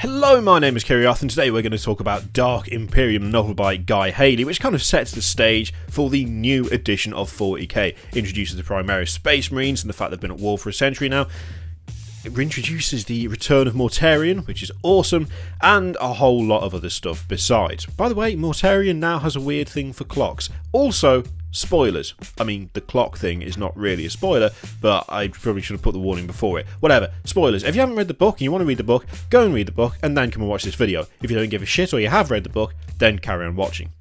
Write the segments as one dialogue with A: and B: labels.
A: Hello, my name is Kirioth, and today we're going to talk about Dark Imperium, the novel by Guy Haley, which kind of sets the stage for the new edition of 40k. Introduces the Primaris Space Marines and the fact they've been at war for a century now. It introduces the return of Mortarion, which is awesome, and a whole lot of other stuff besides. By the way, Mortarion now has a weird thing for clocks. Also, spoilers. I mean, the clock thing is not really a spoiler, but I probably should have put the warning before it. Whatever, spoilers. If you haven't read the book and you want to read the book, go and read the book, and then come and watch this video. If you don't give a shit or you have read the book, then carry on watching.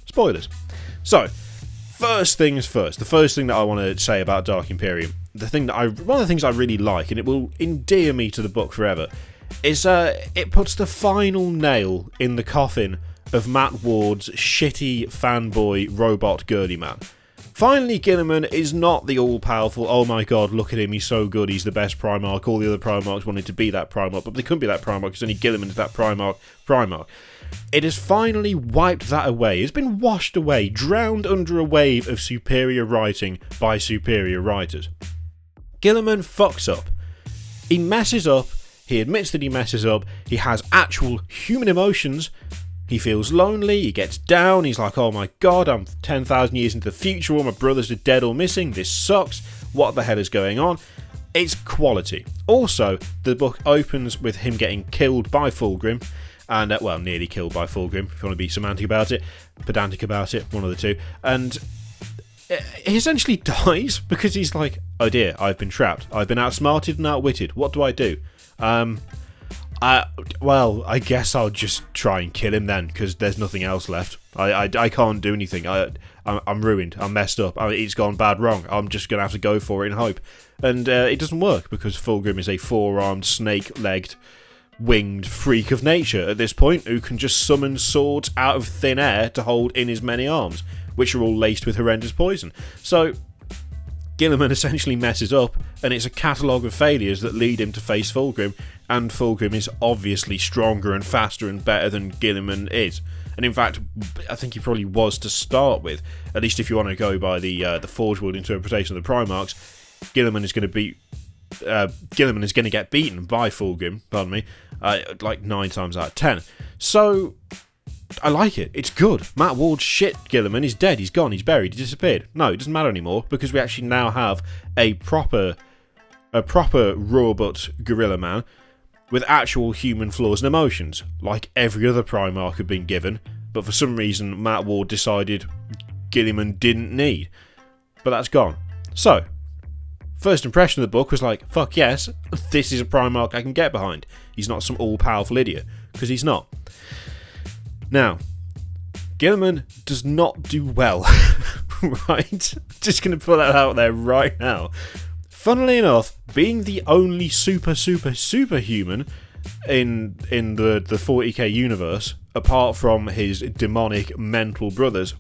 A: Spoilers. So, first things first. The first thing that I want to say about Dark Imperium, one of the things I really like, and it will endear me to the book forever, is it puts the final nail in the coffin of Matt Ward's shitty fanboy robot Guilliman. Finally, Guilliman is not the all-powerful, oh my god, look at him, he's so good, he's the best Primarch, all the other Primarchs wanted to be that Primarch, but they couldn't be that Primarch because only Guilliman is that Primarch. It has finally wiped that away. It's been washed away, drowned under a wave of superior writing by superior writers. Guilliman fucks up. He messes up, he admits that he messes up, he has actual human emotions. He feels lonely, he gets down, he's like, oh my god, I'm 10,000 years into the future, all my brothers are dead or missing, this sucks, what the hell is going on? It's quality. Also, the book opens with him getting killed by Fulgrim, and, well, nearly killed by Fulgrim, if you want to be semantic about it, pedantic about it, one of the two, and he essentially dies because he's like, oh dear, I've been trapped, I've been outsmarted and outwitted, what do I do? I guess I'll just try and kill him then, because there's nothing else left. I can't do anything. I'm ruined. I'm messed up. It's gone bad wrong. I'm just going to have to go for it and hope. And it doesn't work, because Fulgrim is a four-armed, snake-legged, winged freak of nature at this point, who can just summon swords out of thin air to hold in his many arms, which are all laced with horrendous poison. So Guilliman essentially messes up, and it's a catalogue of failures that lead him to face Fulgrim, and Fulgrim is obviously stronger and faster and better than Guilliman is. And in fact, I think he probably was to start with, at least if you want to go by the Forge World interpretation of the Primarchs. Guilliman is going to get beaten by Fulgrim, pardon me, like 9 times out of 10. So I like it. It's good. Matt Ward's shit Guilliman is dead. He's gone. He's buried. He disappeared. No, it doesn't matter anymore, because we actually now have a proper raw-butt gorilla man with actual human flaws and emotions, like every other Primarch had been given, but for some reason Matt Ward decided Guilliman didn't need. But that's gone. So, first impression of the book was like, fuck yes, this is a Primarch I can get behind. He's not some all-powerful idiot, because he's not. Now, Guilliman does not do well, right? Just going to put that out there right now. Funnily enough, being the only superhuman in the 40k universe, apart from his demonic mental brothers,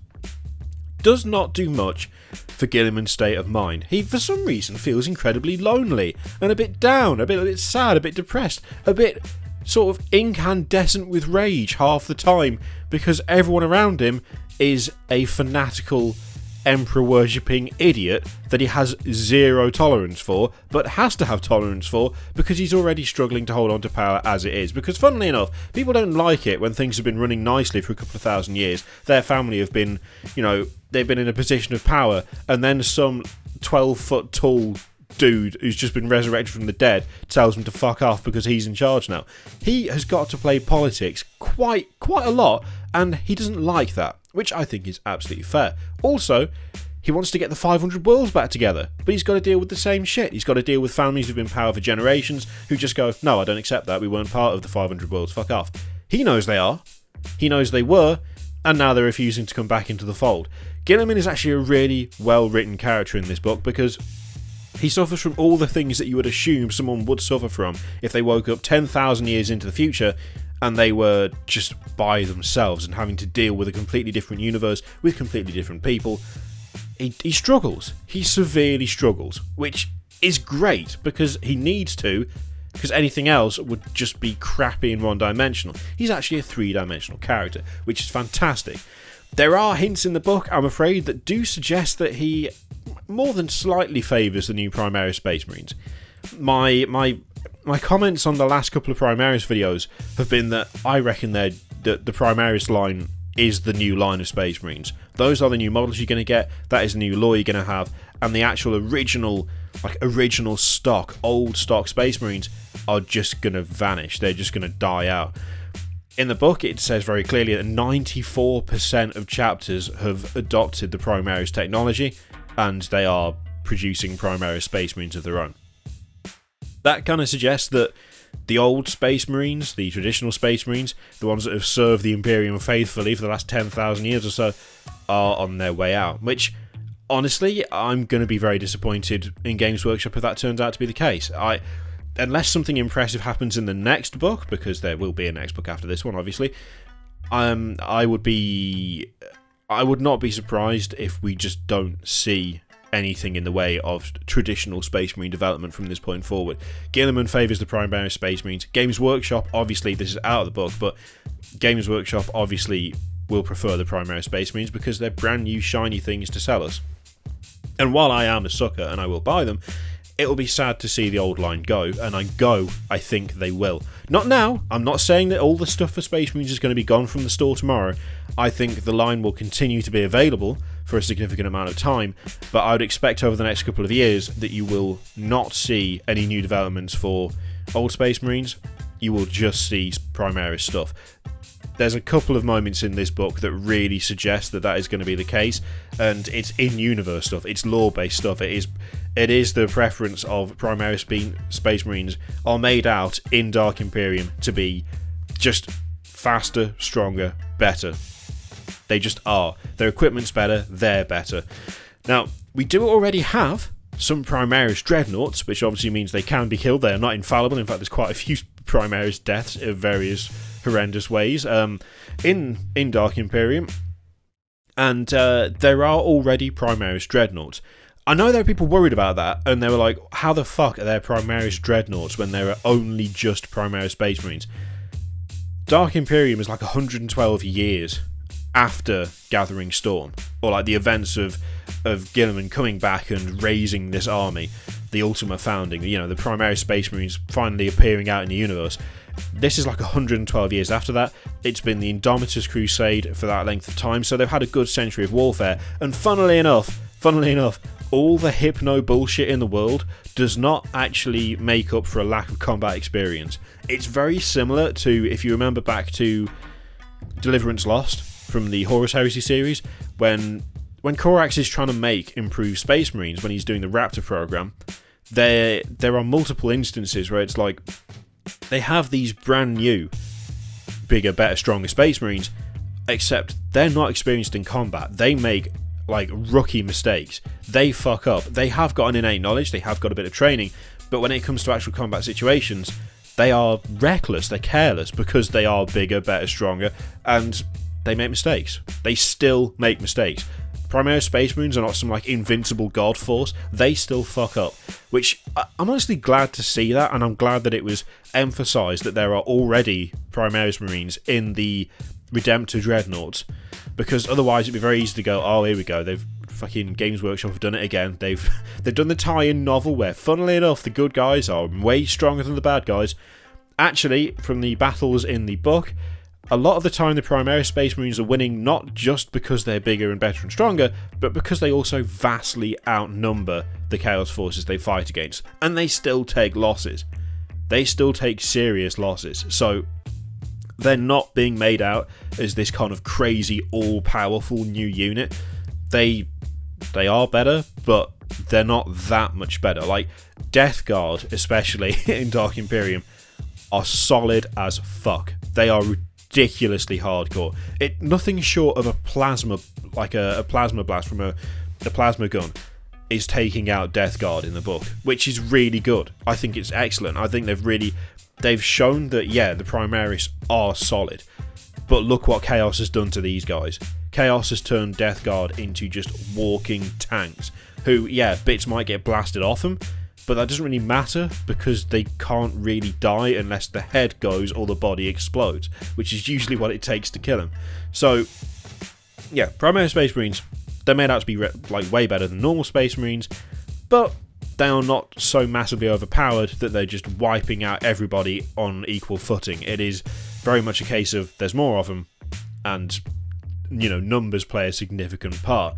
A: does not do much for Guilliman's state of mind. He, for some reason, feels incredibly lonely, and a bit down, a bit sad, a bit depressed, a bit sort of incandescent with rage half the time, because everyone around him is a fanatical, emperor-worshipping idiot that he has zero tolerance for, but has to have tolerance for, because he's already struggling to hold on to power as it is. Because funnily enough, people don't like it when things have been running nicely for a couple of thousand years. Their family have been, they've been in a position of power, and then some 12-foot tall dude who's just been resurrected from the dead tells him to fuck off because he's in charge now. He has got to play politics quite a lot, and he doesn't like that, which I think is absolutely fair. Also, he wants to get the 500 worlds back together, but he's got to deal with the same shit. He's got to deal with families who've been in power for generations who just go, no, I don't accept that, we weren't part of the 500 worlds, fuck off. He knows they are, he knows they were, and now they're refusing to come back into the fold. Guilliman is actually a really well-written character in this book, because he suffers from all the things that you would assume someone would suffer from if they woke up 10,000 years into the future and they were just by themselves and having to deal with a completely different universe with completely different people. He struggles. He severely struggles, which is great because he needs to, because anything else would just be crappy and one-dimensional. He's actually a three-dimensional character, which is fantastic. There are hints in the book, I'm afraid, that do suggest that he more than slightly favours the new Primaris Space Marines. My my comments on the last couple of Primaris videos have been that I reckon that the Primaris line is the new line of Space Marines. Those are the new models you're going to get, that is the new lore you're going to have, and the actual original stock, old stock Space Marines are just going to vanish. They're just going to die out. In the book, it says very clearly that 94% of chapters have adopted the Primaris technology, and they are producing Primaris Space Marines of their own. That kind of suggests that the old Space Marines, the traditional Space Marines, the ones that have served the Imperium faithfully for the last 10,000 years or so, are on their way out. Which, honestly, I'm going to be very disappointed in Games Workshop if that turns out to be the case. Unless something impressive happens in the next book, because there will be a next book after this one, obviously, I would not be surprised if we just don't see anything in the way of traditional Space Marine development from this point forward. Guilliman favours the Primaris Space Marines. Games Workshop, obviously, this is out of the book, but Games Workshop obviously will prefer the Primaris Space Marines because they're brand new shiny things to sell us. And while I am a sucker and I will buy them, it will be sad to see the old line go, and I think they will. Not now. I'm not saying that all the stuff for Space Marines is going to be gone from the store tomorrow. I think the line will continue to be available for a significant amount of time, but I would expect over the next couple of years that you will not see any new developments for old Space Marines. You will just see Primaris stuff. There's a couple of moments in this book that really suggest that is going to be the case, and it's in-universe stuff, it's lore-based stuff, it is the preference of Primaris Space Marines are made out in Dark Imperium to be just faster, stronger, better. They just are. Their equipment's better, they're better. Now, we do already have some Primaris Dreadnoughts, which obviously means they can be killed. They are not infallible. In fact, there's quite a few Primaris deaths of various horrendous ways in Dark Imperium. And there are already Primaris Dreadnoughts. I know there are people worried about that, and they were like, how the fuck are there Primaris Dreadnoughts when there are only just Primaris Space Marines? Dark Imperium is like 112 years after Gathering Storm, or like the events of Guilliman coming back and raising this army, the Ultima founding, the Primaris Space Marines finally appearing out in the universe. This is like 112 years after that. It's been the Indomitus Crusade for that length of time, so they've had a good century of warfare, and funnily enough, all the hypno bullshit in the world does not actually make up for a lack of combat experience. It's very similar to, if you remember back to Deliverance Lost from the Horus Heresy series, when Corax is trying to make improved Space Marines, when he's doing the Raptor program, there are multiple instances where it's like they have these brand new, bigger, better, stronger Space Marines, except they're not experienced in combat. They make like rookie mistakes. They fuck up. They have got an innate knowledge, they have got a bit of training, but when it comes to actual combat situations, they are reckless, they're careless, because they are bigger, better, stronger, and they make mistakes. They still make mistakes. Primaris Space Marines are not some like invincible god force. They still fuck up, which I'm honestly glad to see that, and I'm glad that it was emphasised that there are already Primaris Marines in the Redemptor Dreadnoughts, because otherwise it'd be very easy to go, oh, here we go, they've fucking Games Workshop have done it again. They've done the tie-in novel where, funnily enough, the good guys are way stronger than the bad guys. Actually, from the battles in the book, a lot of the time the Primaris Space Marines are winning not just because they're bigger and better and stronger, but because they also vastly outnumber the Chaos forces they fight against, and they still take losses. They still take serious losses, so they're not being made out as this kind of crazy, all-powerful new unit. They are better, but they're not that much better. Like, Death Guard, especially in Dark Imperium, are solid as fuck. They are ridiculously hardcore. Nothing short of a plasma, like a plasma blast from a plasma gun, is taking out Death Guard in the book, which is really good. I think it's excellent. I think they've shown that, yeah, the Primaris are solid. But look what Chaos has done to these guys. Chaos has turned Death Guard into just walking tanks, who, yeah, bits might get blasted off them, but that doesn't really matter because they can't really die unless the head goes or the body explodes, which is usually what it takes to kill them. So, yeah, Primaris Space Marines, they're made out to be like way better than normal Space Marines, but they are not so massively overpowered that they're just wiping out everybody on equal footing. It is very much a case of there's more of them, and numbers play a significant part.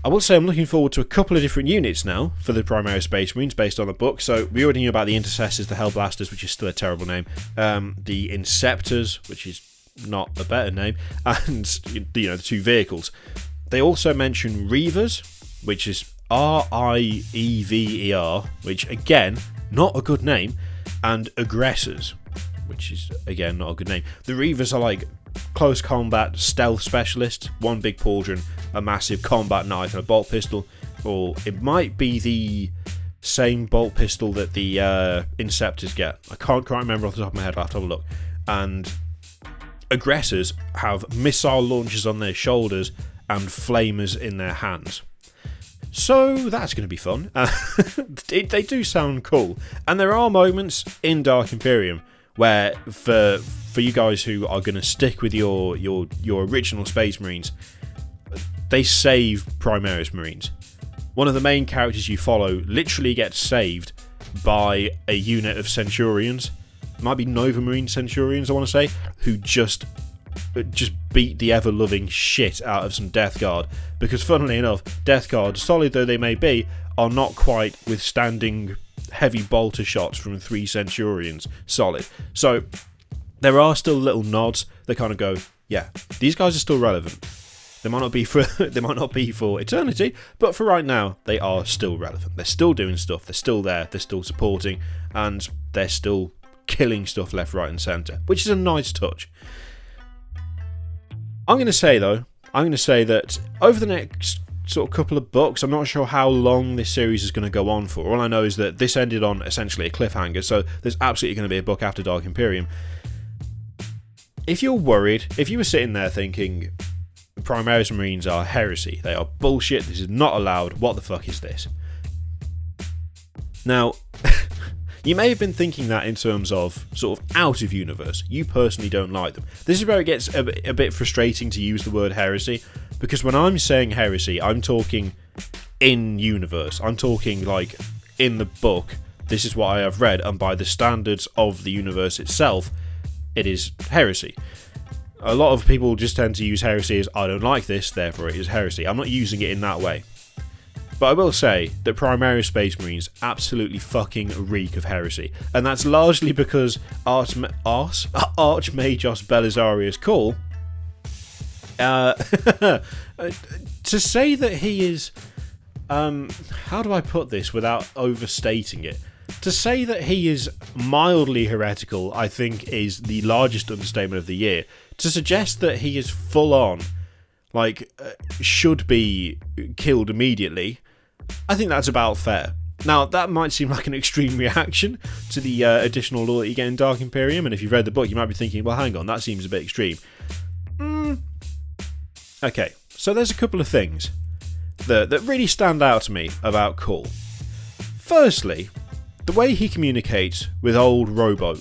A: I will say I'm looking forward to a couple of different units now for the Primaris Space Marines based on the book. So we already knew about the Intercessors, the Hellblasters, which is still a terrible name, the Inceptors, which is not a better name, and the two vehicles. They also mention Reavers, which is Riever, which again, not a good name, and Aggressors, which is again not a good name. The Reavers are like close combat stealth specialists, one big pauldron, a massive combat knife, and a bolt pistol, or it might be the same bolt pistol that the Inceptors get. I can't quite remember off the top of my head. I'll have to have a look. And Aggressors have missile launchers on their shoulders and flamers in their hands. So that's going to be fun. They do sound cool, and there are moments in Dark Imperium where for you guys who are going to stick with your original Space Marines, they save Primaris Marines. One of the main characters you follow literally gets saved by a unit of Centurions. It might be Nova Marine Centurions, I want to say, who just beat the ever-loving shit out of some Death Guard, because funnily enough, Death Guard, solid though they may be, are not quite withstanding heavy bolter shots from 3 Centurions solid. So there are still little nods that kind of go, yeah, these guys are still relevant. They might not be for eternity, but for right now they are still relevant. They're still doing stuff, they're still there, they're still supporting, and they're still killing stuff left, right and centre, which is a nice touch. I'm going to say that over the next sort of couple of books, I'm not sure how long this series is going to go on for. All I know is that this ended on essentially a cliffhanger, so there's absolutely going to be a book after Dark Imperium. If you're worried, if you were sitting there thinking, Primaris Marines are heresy, they are bullshit, this is not allowed, what the fuck is this? Now, you may have been thinking that in terms of sort of out of universe. You personally don't like them. This is where it gets a bit frustrating to use the word heresy, because when I'm saying heresy, I'm talking in universe. I'm talking like in the book, this is what I have read, and by the standards of the universe itself, it is heresy. A lot of people just tend to use heresy as, I don't like this, therefore it is heresy. I'm not using it in that way. But I will say that Primaris Space Marines absolutely fucking reek of heresy. And that's largely because Archmagos Belisarius Cawl, to say that he is, how do I put this without overstating it? To say that he is mildly heretical, I think, is the largest understatement of the year. To suggest that he is full on, should be killed immediately, I think that's about fair. Now, that might seem like an extreme reaction to the additional lore that you get in Dark Imperium, and if you've read the book, you might be thinking, well, hang on, that seems a bit extreme. Okay, so there's a couple of things that really stand out to me about Cawl. Firstly, the way he communicates with old Robo.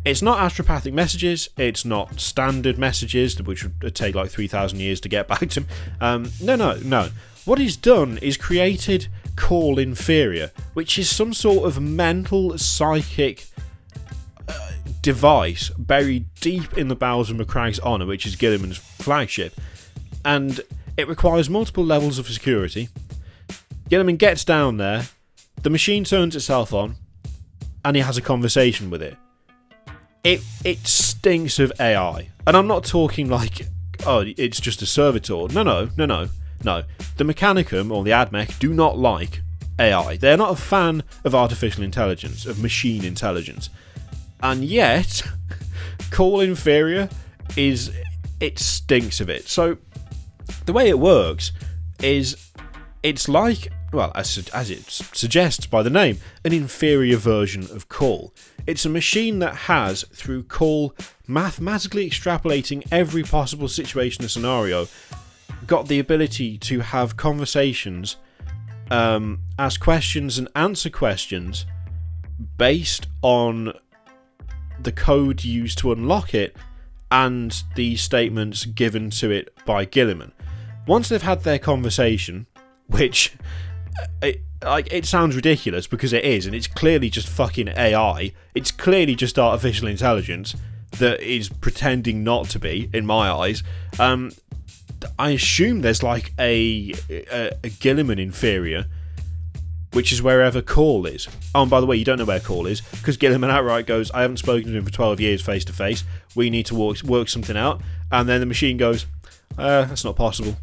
A: It's not astropathic messages, it's not standard messages, which would take like 3,000 years to get back to him. No. What he's done is created Cawl Inferior, which is some sort of mental, psychic device buried deep in the bowels of McCragg's Honour, which is Guilliman's flagship. And it requires multiple levels of security. Guilliman gets down there, the machine turns itself on, and he has a conversation with it. It stinks of AI. And I'm not talking like, oh, it's just a servitor. No. The Mechanicum, or the AdMech, do not like AI. They're not a fan of artificial intelligence, of machine intelligence. And yet, Cawl Inferior it stinks of it. So, the way it works is, it's like, well, as it suggests by the name, an inferior version of Cawl. It's a machine that has, through Cawl mathematically extrapolating every possible situation and scenario, got the ability to have conversations, ask questions and answer questions based on the code used to unlock it and the statements given to it by Guilliman. Once they've had their conversation, which like, it sounds ridiculous because it is, and it's clearly just fucking AI. It's clearly just artificial intelligence that is pretending not to be, in my eyes. I assume there's like a Guilliman inferior, which is wherever Cawl is. Oh, and by the way, you don't know where Cawl is, because Guilliman outright goes, I haven't spoken to him for 12 years face to face, we need to work something out, and then the machine goes, that's not possible.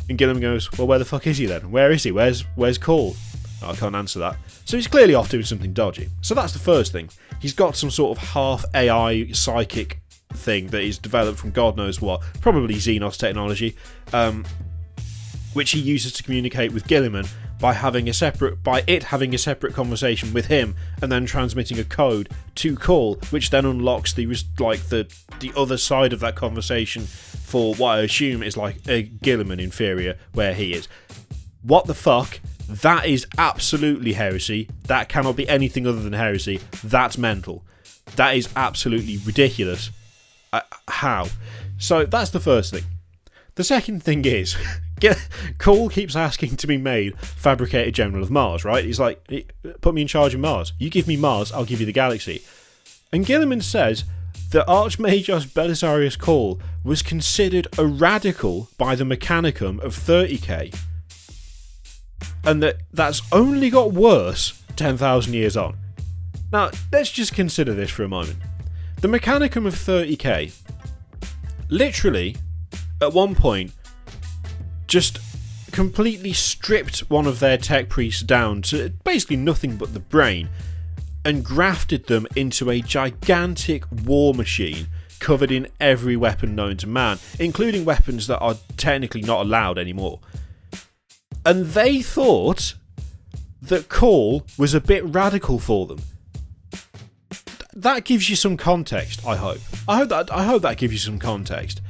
A: And Guilliman goes, well, where the fuck is he then? Where is he? Where's Cawl? Oh, I can't answer that. So he's clearly off doing something dodgy. So that's the first thing. He's got some sort of half AI psychic thing that is developed from God knows what, probably Xenos technology, which he uses to communicate with Guilliman by having a separate conversation with him and then transmitting a code to Cawl, which then unlocks the other side of that conversation for what I assume is like a Guilliman inferior where he is. What the fuck? That is absolutely heresy. That cannot be anything other than heresy. That's mental. That is absolutely ridiculous. How? So that's the first thing. The second thing is, Cawl keeps asking to be made Fabricator General of Mars, right? He's like, put me in charge of Mars. You give me Mars, I'll give you the galaxy. And Guilliman says that Archmagos Belisarius Cawl was considered a radical by the Mechanicum of 30k. And that's only got worse 10,000 years on. Now, let's just consider this for a moment. The Mechanicum of 30k literally, at one point, just completely stripped one of their tech priests down to basically nothing but the brain and grafted them into a gigantic war machine covered in every weapon known to man, including weapons that are technically not allowed anymore. And they thought that Cawl was a bit radical for them. That gives you some context, I hope. I hope that gives you some context.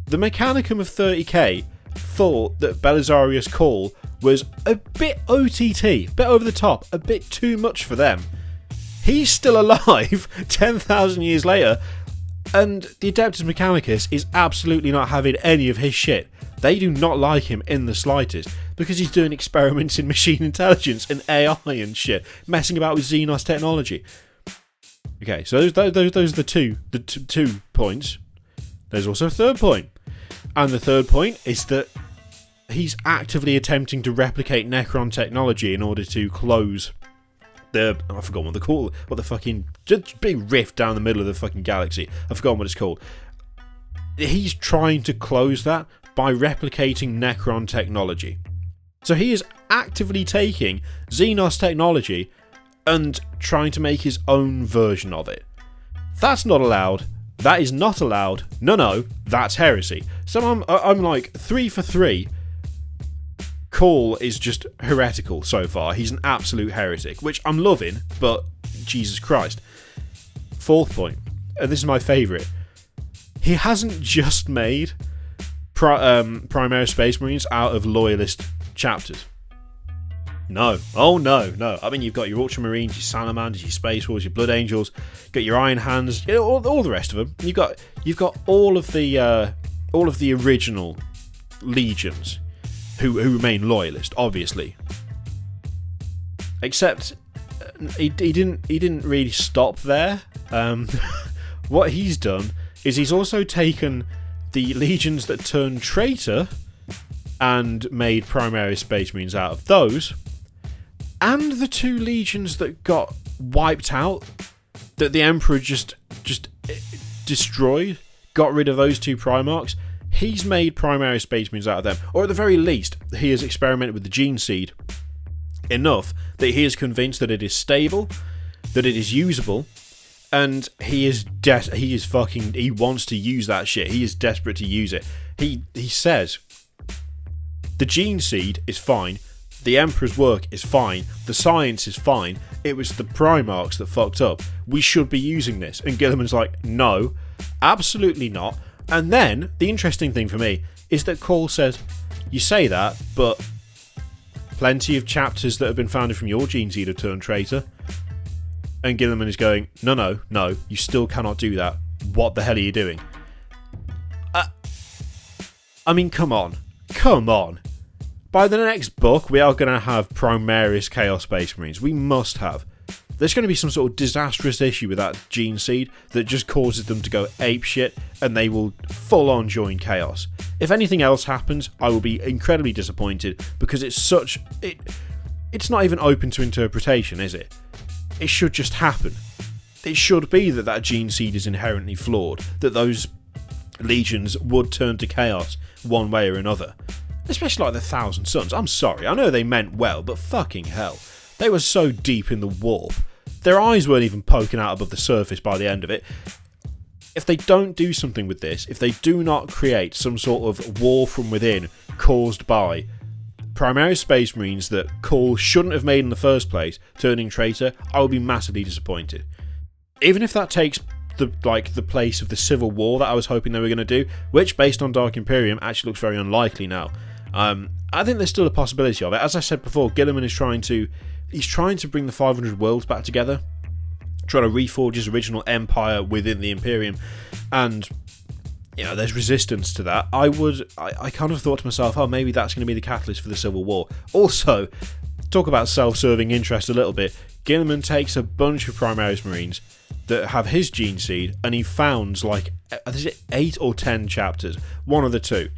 A: The Mechanicum of 30k thought that Belisarius Cawl was a bit OTT, a bit over the top, a bit too much for them. He's still alive 10,000 years later, and the Adeptus Mechanicus is absolutely not having any of his shit. They do not like him in the slightest, because he's doing experiments in machine intelligence and AI and shit, messing about with Xenos technology. Okay, so those are the two points. There's also a third point. And the third point is that he's actively attempting to replicate Necron technology in order to close I forgot what they call it. What the fucking just big rift down the middle of the fucking galaxy. I've forgotten what it's called. He's trying to close that by replicating Necron technology. So he is actively taking Xenos technology and trying to make his own version of it. That's not allowed. That is not allowed. No, that's heresy. So I'm like 3 for 3. Cawl is just heretical so far. He's an absolute heretic, which I'm loving, but Jesus Christ. Fourth point, and this is my favourite. He hasn't just made Primaris Space Marines out of loyalist chapters. No. Oh, no. I mean, you've got your Ultramarines, your Salamanders, your Space Wolves, your Blood Angels, you've got your Iron Hands, all the rest of them. You've got all of the original legions who remain loyalist, obviously. Except he didn't really stop there. What he's done is he's also taken the legions that turned traitor and made Primaris Space Marines out of those, and the 2 legions that got wiped out, that the Emperor just destroyed, got rid of those 2 Primarchs. He's made Primaris Space Marines out of them, or at the very least, he has experimented with the gene seed enough that he is convinced that it is stable, that it is usable, and he wants to use that shit. He is desperate to use it. He says the gene seed is fine, the Emperor's work is fine, the science is fine, it was the Primarchs that fucked up. We should be using this. And Guilliman's like, no, absolutely not. And then, the interesting thing for me is that Cawl says, you say that, but plenty of chapters that have been founded from your gene seed have turned traitor. And Guilliman is going, no, you still cannot do that. What the hell are you doing? I mean, come on. By the next book, we are going to have Primaris Chaos Space Marines. We must have. There's going to be some sort of disastrous issue with that gene seed that just causes them to go apeshit, and they will full on join Chaos. If anything else happens, I will be incredibly disappointed, because it's not even open to interpretation, is it? It should just happen. It should be that gene seed is inherently flawed, that those legions would turn to Chaos one way or another. Especially like the Thousand Suns. I'm sorry, I know they meant well, but fucking hell. They were so deep in the warp. Their eyes weren't even poking out above the surface by the end of it. If they don't do something with this, if they do not create some sort of war from within caused by Primaris Space Marines that Cawl shouldn't have made in the first place, turning traitor, I will be massively disappointed. Even if that takes the place of the civil war that I was hoping they were going to do, which based on Dark Imperium actually looks very unlikely now. I think there's still a possibility of it. As I said before, Guilliman is trying to bring the 500 worlds back together, trying to reforge his original empire within the Imperium, and there's resistance to that. I kind of thought to myself, oh, maybe that's going to be the catalyst for the Civil War. Also, talk about self-serving interest a little bit. Guilliman takes a bunch of Primaris Marines that have his gene seed, and he founds is it 8 or 10 chapters, one of the two.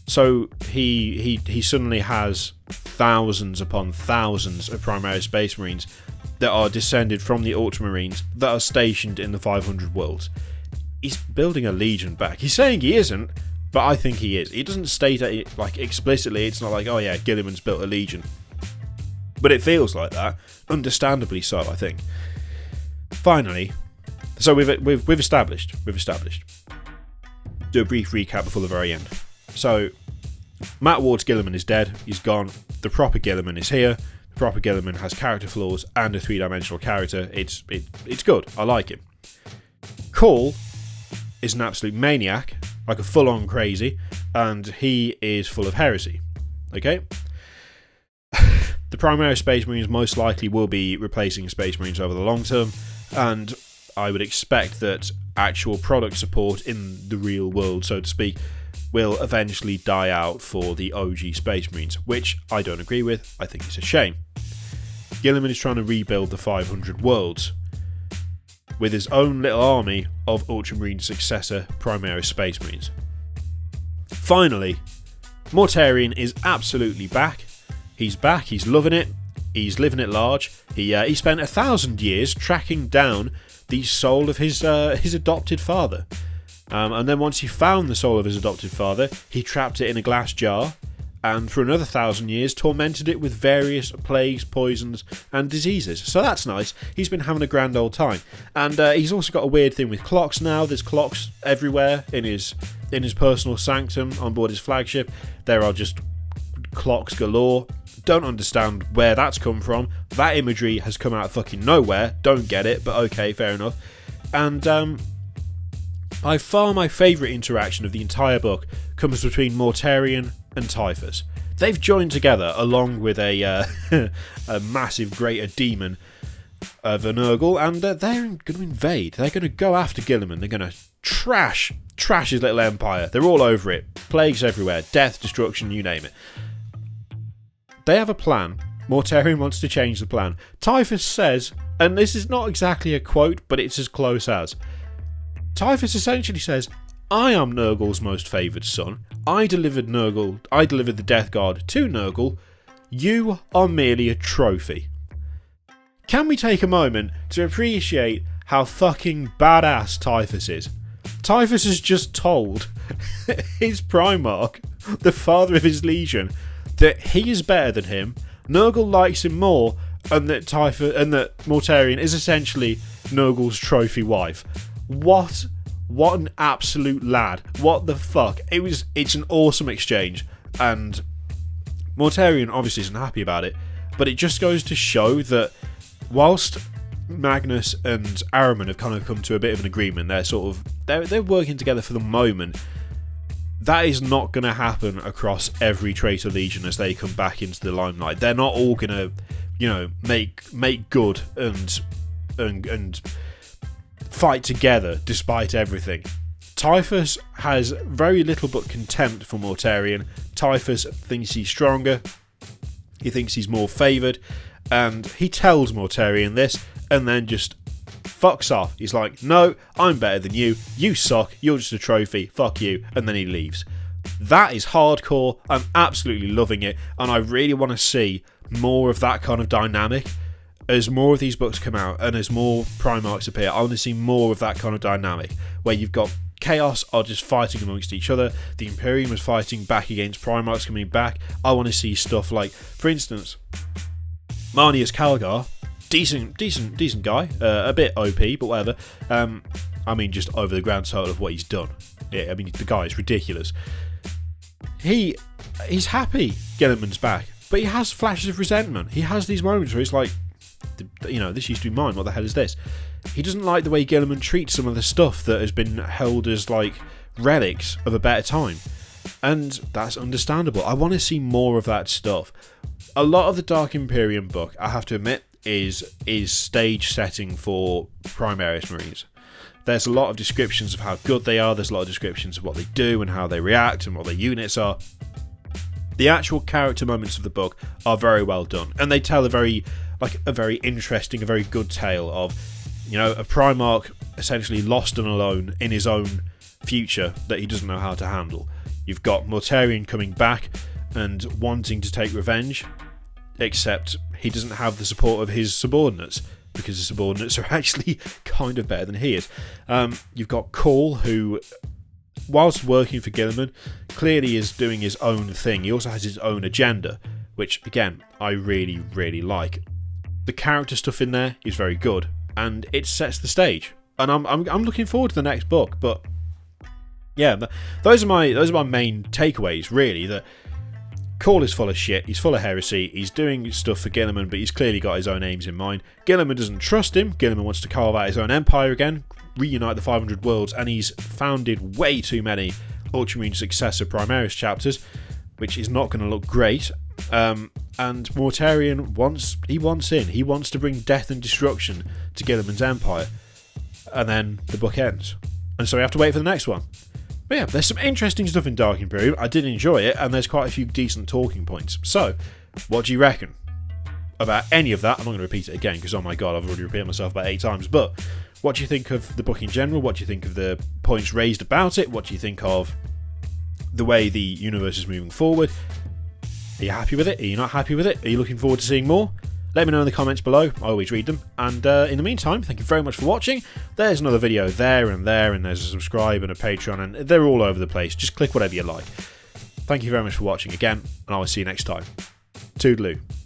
A: So he suddenly has thousands upon thousands of Primaris Space Marines that are descended from the Ultramarines that are stationed in the 500 worlds. He's building a legion back. He's saying he isn't, but I think he is. He doesn't state it explicitly. It's not like, oh yeah, Guilliman's built a legion. But it feels like that. Understandably so, I think. Finally, so we've established. Do a brief recap before the very end. So, Matt Ward's Guilliman is dead. He's gone. The proper Guilliman is here. The proper Guilliman has character flaws and a 3-dimensional character. It's good. I like him. Cawl is an absolute maniac, like a full-on crazy, and he is full of heresy. Okay? The Primaris Space Marines most likely will be replacing Space Marines over the long term, and I would expect that actual product support in the real world, so to speak, will eventually die out for the OG Space Marines, which I don't agree with. I think it's a shame. Guilliman is trying to rebuild the 500 worlds with his own little army of Ultramarine successor Primaris Space Marines. Finally, Mortarion is absolutely back. He's back, he's loving it, he's living it large. He spent 1,000 years tracking down the soul of his adopted father. And then once he found the soul of his adopted father, he trapped it in a glass jar, and for another 1,000 years tormented it with various plagues, poisons, and diseases. So that's nice. He's been having a grand old time. And he's also got a weird thing with clocks now. There's clocks everywhere in his personal sanctum on board his flagship. There are just clocks galore. Don't understand where that's come from. That imagery has come out of fucking nowhere. Don't get it, but okay, fair enough. And by far my favourite interaction of the entire book comes between Mortarion and Typhus. They've joined together along with a massive greater demon of a Nurgle, and they're going to invade. They're going to go after Guilliman. They're going to trash his little empire. They're all over it. Plagues everywhere. Death, destruction, you name it. They have a plan. Mortarion wants to change the plan. Typhus says, and this is not exactly a quote, but it's as close as. Typhus essentially says, I am Nurgle's most favoured son. I delivered the Death Guard to Nurgle. You are merely a trophy. Can we take a moment to appreciate how fucking badass Typhus is? Typhus has just told his Primarch, the father of his legion, that he is better than him, Nurgle likes him more, and that Mortarion is essentially Nurgle's trophy wife. What an absolute lad. What the fuck? It's an awesome exchange, and Mortarion obviously isn't happy about it, but it just goes to show that whilst Magnus and Ahriman have kind of come to a bit of an agreement, they're working together for the moment. That is not going to happen across every traitor legion as they come back into the limelight. They're not all going to, make good and fight together despite everything. Typhus has very little but contempt for Mortarion. Typhus thinks he's stronger, he thinks he's more favoured, and he tells Mortarion this and then just fucks off. He's like, no, I'm better than you, you suck, you're just a trophy, fuck you, and then he leaves. That is hardcore. I'm absolutely loving it, and I really want to see more of that kind of dynamic. As more of these books come out and as more Primarchs appear, I want to see more of that kind of dynamic where you've got Chaos are just fighting amongst each other, the Imperium is fighting back against Primarchs coming back. I want to see stuff like, for instance, Marnius Calgar, decent guy, a bit OP, but whatever. I mean, just over the grand total of what he's done. Yeah, I mean, the guy is ridiculous. He's happy Guilliman's back, but he has flashes of resentment. He has these moments where he's like, you know, this used to be mine, what the hell is this? He doesn't like the way Guilliman treats some of the stuff that has been held as like relics of a better time, and that's understandable. I want to see more of that stuff. A lot of the Dark Imperium book, I have to admit, is stage setting for Primaris Marines. There's a lot of descriptions of how good they are, there's a lot of descriptions of what they do and how they react and what their units are. The actual character moments of the book are very well done, and they tell a very interesting, a very good tale of, you know, a Primarch essentially lost and alone in his own future that he doesn't know how to handle. You've got Mortarion coming back and wanting to take revenge, except he doesn't have the support of his subordinates, because the subordinates are actually kind of better than he is. You've got Cawl, who, whilst working for Guilliman, clearly is doing his own thing. He also has his own agenda, which, again, I really, really like. The character stuff in there is very good, and it sets the stage. And I'm looking forward to the next book. But yeah, those are my main takeaways, really. That Cawl is full of shit, he's full of heresy, he's doing stuff for Guilliman, but he's clearly got his own aims in mind. Guilliman doesn't trust him, Guilliman wants to carve out his own empire again, reunite the 500 worlds, and he's founded way too many Ultramarine Successor Primaris chapters, which is not going to look great. And Mortarion wants in. He wants to bring death and destruction to Guilliman's empire. And then the book ends. And so we have to wait for the next one. But yeah, there's some interesting stuff in Dark Imperium. I did enjoy it, and there's quite a few decent talking points. So, what do you reckon about any of that? I'm not going to repeat it again, because oh my god, I've already repeated myself about 8 times. But what do you think of the book in general? What do you think of the points raised about it? What do you think of the way the universe is moving forward? Are you happy with it? Are you not happy with it? Are you looking forward to seeing more? Let me know in the comments below. I always read them. And in the meantime, thank you very much for watching. There's another video there, and there's a subscribe and a Patreon, and they're all over the place. Just click whatever you like. Thank you very much for watching again, and I will see you next time. Toodaloo.